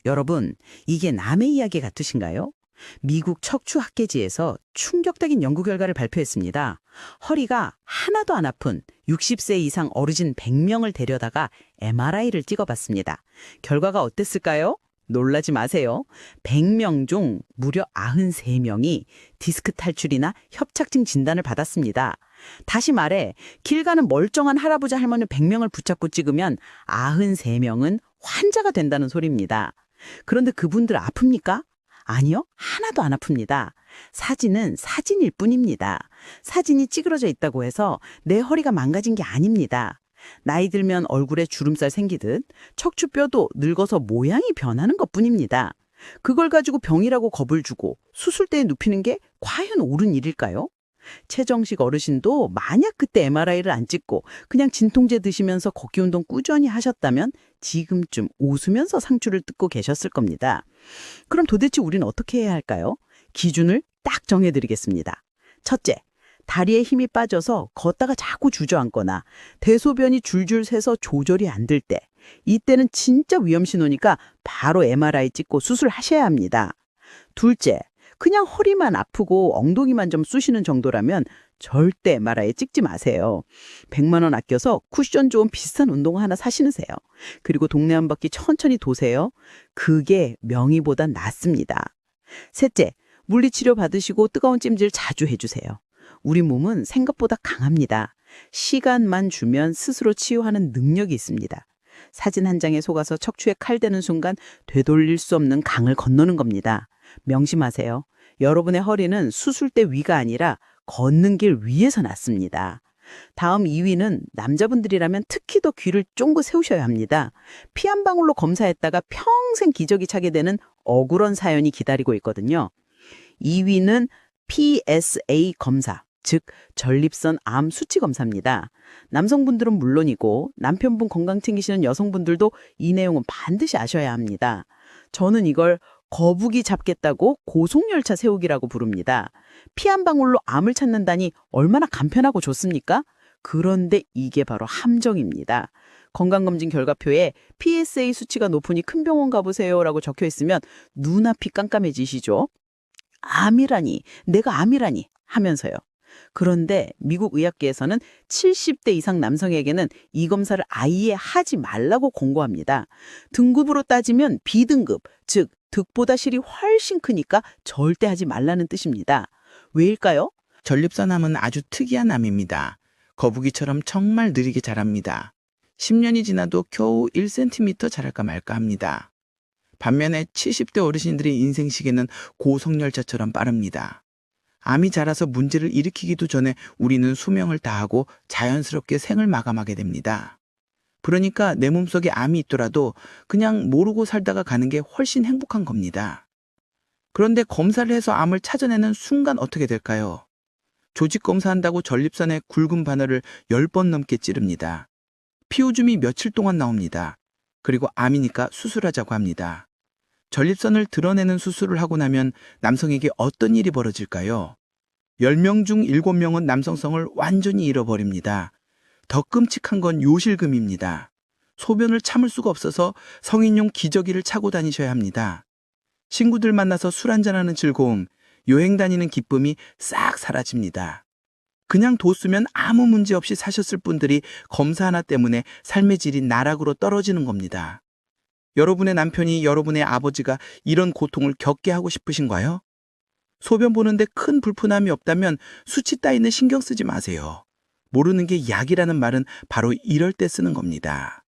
여러분, 이게 남의 이야기 같으신가요? 미국 척추학회지에서 충격적인 연구 결과를 발표했습니다. 허리가 하나도 안 아픈 60세 이상 어르신 100명을 데려다가 MRI를 찍어봤습니다. 결과가 어땠을까요? 놀라지 마세요. 100명 중 무려 93명이 디스크 탈출이나 협착증 진단을 받았습니다. 다시 말해, 길 가는 멀쩡한 할아버지 할머니 100명을 붙잡고 찍으면 93명은 환자가 된다는 소리입니다. 그런데 그분들 아픕니까? 아니요, 하나도 안 아픕니다. 사진은 사진일 뿐입니다. 사진이 찌그러져 있다고 해서 내 허리가 망가진 게 아닙니다. 나이 들면 얼굴에 주름살 생기듯 척추뼈도 늙어서 모양이 변하는 것뿐입니다. 그걸 가지고 병이라고 겁을 주고 수술대에 눕히는 게 과연 옳은 일일까요? 최정식 어르신도 만약 그때 MRI를 안 찍고 그냥 진통제 드시면서 걷기 운동 꾸준히 하셨다면 지금쯤 웃으면서 상추를 뜯고 계셨을 겁니다. 그럼 도대체 우리는 어떻게 해야 할까요? 기준을 딱 정해드리겠습니다. 첫째, 다리에 힘이 빠져서 걷다가 자꾸 주저앉거나 대소변이 줄줄 새서 조절이 안 될 때, 이때는 진짜 위험신호니까 바로 MRI 찍고 수술하셔야 합니다. 둘째, 그냥 허리만 아프고 엉덩이만 좀 쑤시는 정도라면 절대 MRI 찍지 마세요. 100만 원 아껴서 쿠션 좋은 비싼 운동화 하나 사시느세요. 그리고 동네 한 바퀴 천천히 도세요. 그게 명의보단 낫습니다. 셋째, 물리치료 받으시고 뜨거운 찜질 자주 해주세요. 우리 몸은 생각보다 강합니다. 시간만 주면 스스로 치유하는 능력이 있습니다. 사진 한 장에 속아서 척추에 칼 대는 순간 되돌릴 수 없는 강을 건너는 겁니다. 명심하세요. 여러분의 허리는 수술대 위가 아니라 걷는 길 위에서 났습니다. 다음 2위는 남자분들이라면 특히 더 귀를 쫑긋 세우셔야 합니다. 피 한 방울로 검사했다가 평생 기저귀 차게 되는 억울한 사연이 기다리고 있거든요. 2위는 PSA 검사, 즉 전립선 암 수치 검사입니다. 남성분들은 물론이고 남편분 건강 챙기시는 여성분들도 이 내용은 반드시 아셔야 합니다. 저는 이걸 거북이 잡겠다고 고속열차 세우기라고 부릅니다. 피 한 방울로 암을 찾는다니 얼마나 간편하고 좋습니까? 그런데 이게 바로 함정입니다. 건강검진 결과표에 PSA 수치가 높으니 큰 병원 가보세요 라고 적혀 있으면 눈앞이 깜깜해지시죠? 암이라니, 내가 암이라니 하면서요. 그런데 미국 의학계에서는 70대 이상 남성에게는 이 검사를 아예 하지 말라고 권고합니다. 등급으로 따지면 B등급, 즉 득보다 실이 훨씬 크니까 절대 하지 말라는 뜻입니다. 왜일까요? 전립선암은 아주 특이한 암입니다. 거북이처럼 정말 느리게 자랍니다. 10년이 지나도 겨우 1cm 자랄까 말까 합니다. 반면에 70대 어르신들의 인생 시계는 고속열차처럼 빠릅니다. 암이 자라서 문제를 일으키기도 전에 우리는 수명을 다하고 자연스럽게 생을 마감하게 됩니다. 그러니까 내 몸속에 암이 있더라도 그냥 모르고 살다가 가는 게 훨씬 행복한 겁니다. 그런데 검사를 해서 암을 찾아내는 순간 어떻게 될까요? 조직 검사한다고 전립선에 굵은 바늘을 10번 넘게 찌릅니다. 피오줌이 며칠 동안 나옵니다. 그리고 암이니까 수술하자고 합니다. 전립선을 드러내는 수술을 하고 나면 남성에게 어떤 일이 벌어질까요? 10명 중 7명은 남성성을 완전히 잃어버립니다. 더 끔찍한 건 요실금입니다. 소변을 참을 수가 없어서 성인용 기저귀를 차고 다니셔야 합니다. 친구들 만나서 술 한잔하는 즐거움, 여행 다니는 기쁨이 싹 사라집니다. 그냥 뒀으면 아무 문제 없이 사셨을 분들이 검사 하나 때문에 삶의 질이 나락으로 떨어지는 겁니다. 여러분의 남편이 여러분의 아버지가 이런 고통을 겪게 하고 싶으신가요? 소변 보는데 큰 불편함이 없다면 수치 따위는 신경 쓰지 마세요. 모르는 게 약이라는 말은 바로 이럴 때 쓰는 겁니다.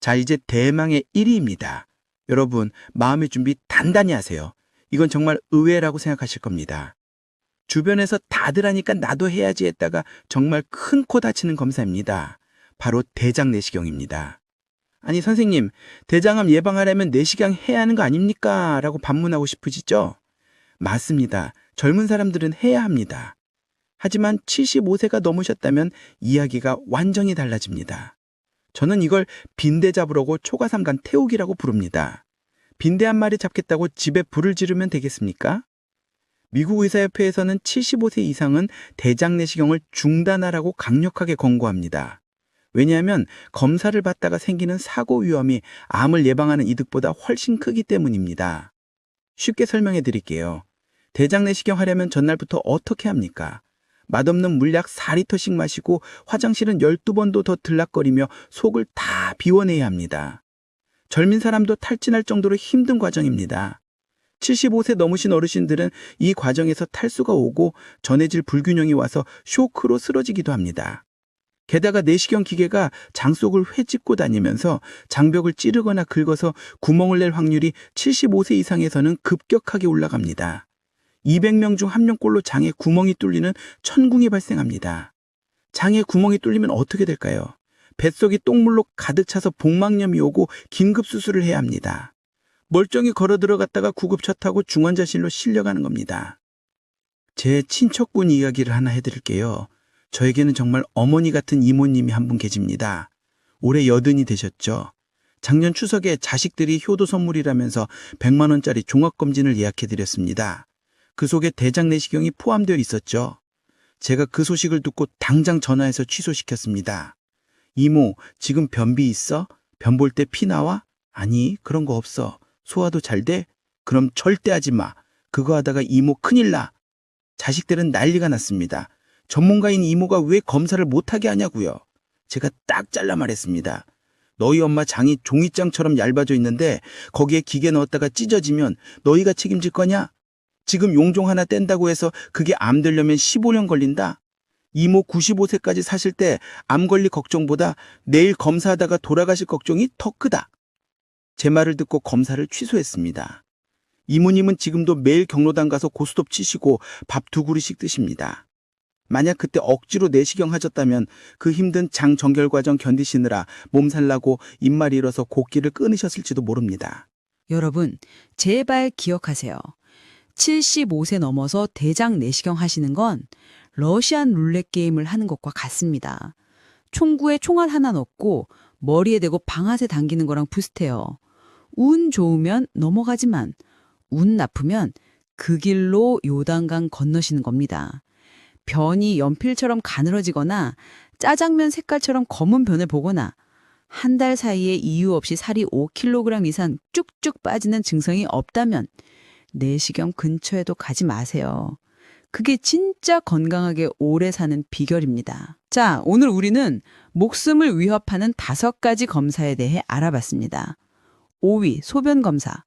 자, 이제 대망의 1위입니다. 여러분, 마음의 준비 단단히 하세요. 이건 정말 의외라고 생각하실 겁니다. 주변에서 다들 하니까 나도 해야지 했다가 정말 큰 코 다치는 검사입니다. 바로 대장 내시경입니다. 아니 선생님, 대장암 예방하려면 내시경 해야 하는 거 아닙니까? 라고 반문하고 싶으시죠? 맞습니다. 젊은 사람들은 해야 합니다. 하지만 75세가 넘으셨다면 이야기가 완전히 달라집니다. 저는 이걸 빈대 잡으려고 초가삼간 태우기라고 부릅니다. 빈대 한 마리 잡겠다고 집에 불을 지르면 되겠습니까? 미국 의사협회에서는 75세 이상은 대장 내시경을 중단하라고 강력하게 권고합니다. 왜냐하면 검사를 받다가 생기는 사고 위험이 암을 예방하는 이득보다 훨씬 크기 때문입니다. 쉽게 설명해 드릴게요. 대장 내시경 하려면 전날부터 어떻게 합니까? 맛없는 물 약 4리터씩 마시고 화장실은 12번도 더 들락거리며 속을 다 비워내야 합니다. 젊은 사람도 탈진할 정도로 힘든 과정입니다. 75세 넘으신 어르신들은 이 과정에서 탈수가 오고 전해질 불균형이 와서 쇼크로 쓰러지기도 합니다. 게다가 내시경 기계가 장 속을 회집고 다니면서 장벽을 찌르거나 긁어서 구멍을 낼 확률이 75세 이상에서는 급격하게 올라갑니다. 200명 중 1명꼴로 장에 구멍이 뚫리는 천궁이 발생합니다. 장에 구멍이 뚫리면 어떻게 될까요? 뱃속이 똥물로 가득 차서 복막염이 오고 긴급 수술을 해야 합니다. 멀쩡히 걸어 들어갔다가 구급차 타고 중환자실로 실려가는 겁니다. 제 친척분 이야기를 하나 해드릴게요. 저에게는 정말 어머니 같은 이모님이 한 분 계십니다. 올해 80이 되셨죠. 작년 추석에 자식들이 효도 선물이라면서 100만 원짜리 종합검진을 예약해드렸습니다. 그 속에 대장 내시경이 포함되어 있었죠. 제가 그 소식을 듣고 당장 전화해서 취소시켰습니다. 이모, 지금 변비 있어? 변 볼 때 피 나와? 아니, 그런 거 없어. 소화도 잘 돼? 그럼 절대 하지 마. 그거 하다가 이모 큰일 나. 자식들은 난리가 났습니다. 전문가인 이모가 왜 검사를 못하게 하냐고요. 제가 딱 잘라 말했습니다. 너희 엄마 장이 종이장처럼 얇아져 있는데 거기에 기계 넣었다가 찢어지면 너희가 책임질 거냐? 지금 용종 하나 뗀다고 해서 그게 암 되려면 15년 걸린다? 이모 95세까지 사실 때 암 걸릴 걱정보다 내일 검사하다가 돌아가실 걱정이 더 크다. 제 말을 듣고 검사를 취소했습니다. 이모님은 지금도 매일 경로당 가서 고스톱 치시고 밥 2그릇씩 드십니다. 만약 그때 억지로 내시경 하셨다면 그 힘든 장 정결 과정 견디시느라 몸살 나고 입말 잃어서 곡기를 끊으셨을지도 모릅니다. 여러분, 제발 기억하세요. 75세 넘어서 대장 내시경 하시는 건 러시안 룰렛 게임을 하는 것과 같습니다. 총구에 총알 하나 넣고 머리에 대고 방아쇠 당기는 거랑 비슷해요. 운 좋으면 넘어가지만 운 나쁘면 그 길로 요단강 건너시는 겁니다. 변이 연필처럼 가늘어지거나 짜장면 색깔처럼 검은 변을 보거나 한 달 사이에 이유 없이 살이 5kg 이상 쭉쭉 빠지는 증상이 없다면 내시경 근처에도 가지 마세요. 그게 진짜 건강하게 오래 사는 비결입니다. 자, 오늘 우리는 목숨을 위협하는 5가지 검사에 대해 알아봤습니다. 5위, 소변 검사.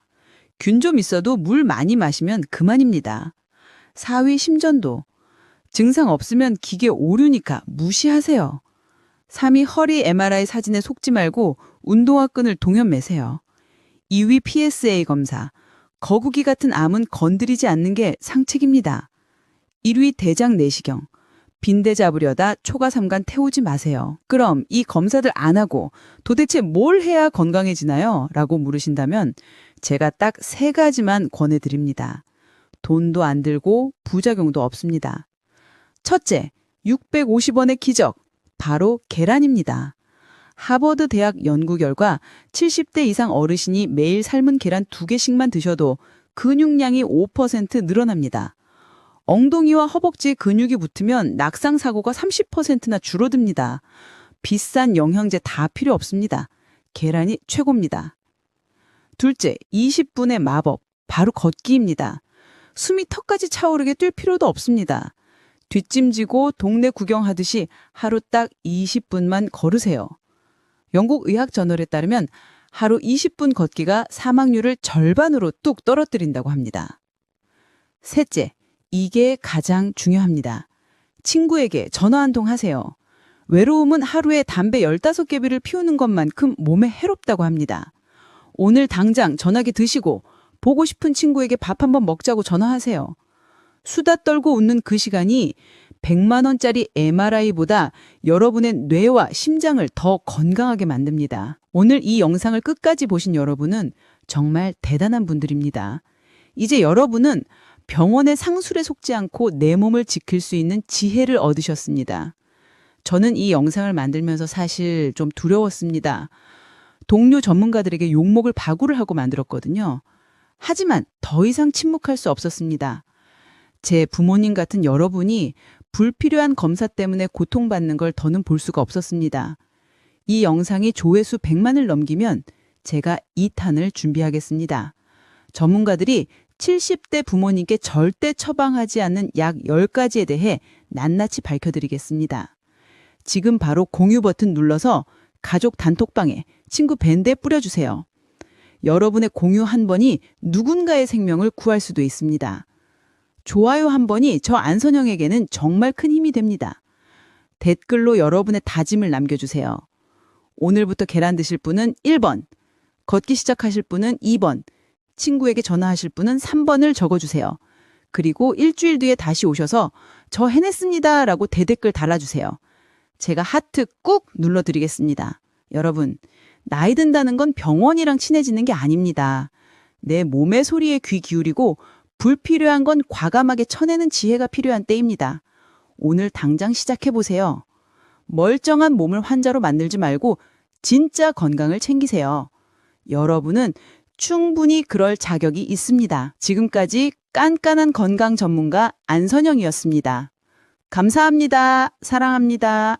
균 좀 있어도 물 많이 마시면 그만입니다. 4위, 심전도. 증상 없으면 기계 오류니까 무시하세요. 3위, 허리 MRI 사진에 속지 말고 운동화 끈을 동연 매세요. 2위, PSA 검사. 거북이 같은 암은 건드리지 않는 게 상책입니다. 1위, 대장 내시경. 빈대 잡으려다 초가삼간 태우지 마세요. 그럼 이 검사들 안 하고 도대체 뭘 해야 건강해지나요? 라고 물으신다면 제가 딱 3가지만 권해드립니다. 돈도 안 들고 부작용도 없습니다. 첫째, 650원의 기적. 바로 계란입니다. 하버드 대학 연구 결과 70대 이상 어르신이 매일 삶은 계란 2개씩만 드셔도 근육량이 5% 늘어납니다. 엉덩이와 허벅지에 근육이 붙으면 낙상 사고가 30%나 줄어듭니다. 비싼 영양제 다 필요 없습니다. 계란이 최고입니다. 둘째, 20분의 마법. 바로 걷기입니다. 숨이 턱까지 차오르게 뛸 필요도 없습니다. 뒷짐지고 동네 구경하듯이 하루 딱 20분만 걸으세요. 영국 의학저널에 따르면 하루 20분 걷기가 사망률을 절반으로 뚝 떨어뜨린다고 합니다. 셋째, 이게 가장 중요합니다. 친구에게 전화 한 통 하세요. 외로움은 하루에 담배 15개비를 피우는 것만큼 몸에 해롭다고 합니다. 오늘 당장 전화기 드시고 보고 싶은 친구에게 밥 한번 먹자고 전화하세요. 수다 떨고 웃는 그 시간이 100만 원짜리 MRI보다 여러분의 뇌와 심장을 더 건강하게 만듭니다. 오늘 이 영상을 끝까지 보신 여러분은 정말 대단한 분들입니다. 이제 여러분은 병원의 상술에 속지 않고 내 몸을 지킬 수 있는 지혜를 얻으셨습니다. 저는 이 영상을 만들면서 사실 좀 두려웠습니다. 동료 전문가들에게 욕먹을 바구를 하고 만들었거든요. 하지만 더 이상 침묵할 수 없었습니다. 제 부모님 같은 여러분이 불필요한 검사 때문에 고통받는 걸 더는 볼 수가 없었습니다. 이 영상이 조회수 100만을 넘기면 제가 2탄을 준비하겠습니다. 전문가들이 70대 부모님께 절대 처방하지 않는 약 10가지에 대해 낱낱이 밝혀드리겠습니다. 지금 바로 공유 버튼 눌러서 가족 단톡방에 친구 밴드에 뿌려주세요. 여러분의 공유 한 번이 누군가의 생명을 구할 수도 있습니다. 좋아요 한 번이 저 안선영에게는 정말 큰 힘이 됩니다. 댓글로 여러분의 다짐을 남겨주세요. 오늘부터 계란 드실 분은 1번, 걷기 시작하실 분은 2번, 친구에게 전화하실 분은 3번을 적어주세요. 그리고 일주일 뒤에 다시 오셔서 저 해냈습니다 라고 대댓글 달아주세요. 제가 하트 꾹 눌러드리겠습니다. 여러분, 나이 든다는 건 병원이랑 친해지는 게 아닙니다. 내 몸의 소리에 귀 기울이고 불필요한 건 과감하게 쳐내는 지혜가 필요한 때입니다. 오늘 당장 시작해보세요. 멀쩡한 몸을 환자로 만들지 말고 진짜 건강을 챙기세요. 여러분은 충분히 그럴 자격이 있습니다. 지금까지 깐깐한 건강 전문가 안선영이었습니다. 감사합니다. 사랑합니다.